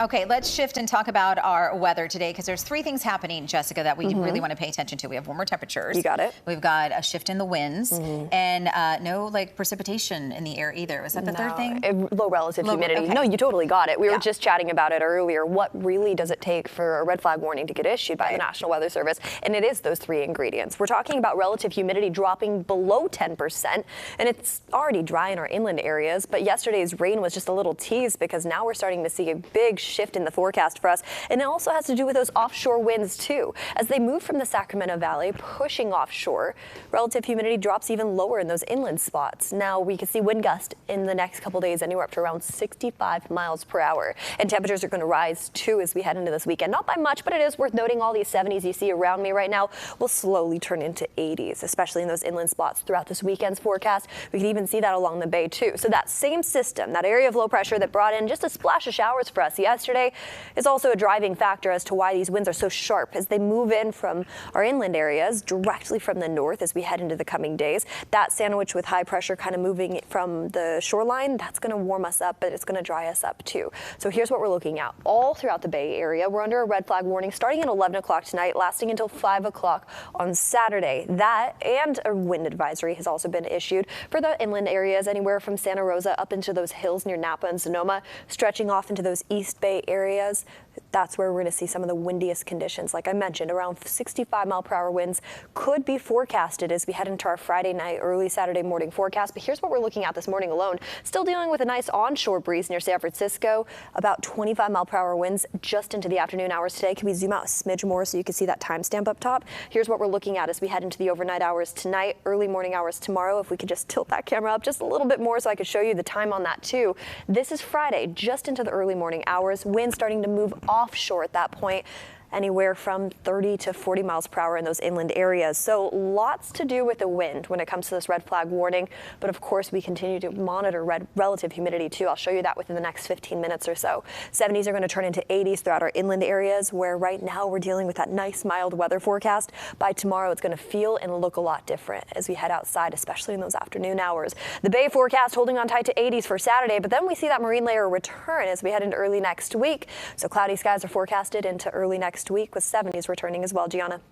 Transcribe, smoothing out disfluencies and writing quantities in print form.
Okay, let's shift and talk about our weather today because there's three things happening, Jessica, that we really want to pay attention to. We have warmer temperatures. You got it. We've got a shift in the winds and no precipitation in the air either. Was that the third thing? Low relative humidity. Okay. No, you totally got it. We were just chatting about it earlier. What really does it take for a red flag warning to get issued by the National Weather Service? And it is those three ingredients. We're talking about relative humidity dropping below 10%, and it's already dry in our inland areas. But yesterday's rain was just a little tease because now we're starting to see a big shift in the forecast for us. And it also has to do with those offshore winds too. As they move from the Sacramento Valley, pushing offshore, relative humidity drops even lower in those inland spots. Now we can see wind gusts in the next couple days anywhere up to around 65 miles per hour. And temperatures are going to rise too as we head into this weekend. Not by much, but it is worth noting all these 70s you see around me right now will slowly turn into 80s, especially in those inland spots throughout this weekend's forecast. We can even see that along the bay too. So that same system, that area of low pressure that brought in just a splash of showers for us yesterday, is also a driving factor as to why these winds are so sharp as they move in from our inland areas directly from the north as we head into the coming days. That sandwich with high pressure kind of moving from the shoreline, that's going to warm us up, but it's going to dry us up too. So here's what we're looking at. All throughout the Bay Area, we're under a red flag warning starting at 11 o'clock tonight, lasting until 5 o'clock on Saturday. That and a wind advisory has also been issued for the inland areas anywhere from Santa Rosa up into those hills near Napa and Sonoma, stretching off into those East Bay areas. That's where we're going to see some of the windiest conditions. Like I mentioned, around 65 mile per hour winds could be forecasted as we head into our Friday night, early Saturday morning forecast. But here's what we're looking at this morning alone. Still dealing with a nice onshore breeze near San Francisco, about 25 mile per hour winds just into the afternoon hours today. Can we zoom out a smidge more so you can see that timestamp up top? Here's what we're looking at as we head into the overnight hours tonight, early morning hours tomorrow. If we could just tilt that camera up just a little bit more so I could show you the time on that too. This is Friday, just into the early morning hours. Winds starting to move offshore at that point, anywhere from 30 to 40 miles per hour in those inland areas. So lots to do with the wind when it comes to this red flag warning. But of course, we continue to monitor relative humidity too. I'll show you that within the next 15 minutes or so. 70s are going to turn into 80s throughout our inland areas, where right now we're dealing with that nice mild weather forecast. By tomorrow, it's going to feel and look a lot different as we head outside, especially in those afternoon hours. The Bay forecast holding on tight to 80s for Saturday, but then we see that marine layer return as we head into early next week. So cloudy skies are forecasted into early next week with 70s returning as well, Gianna.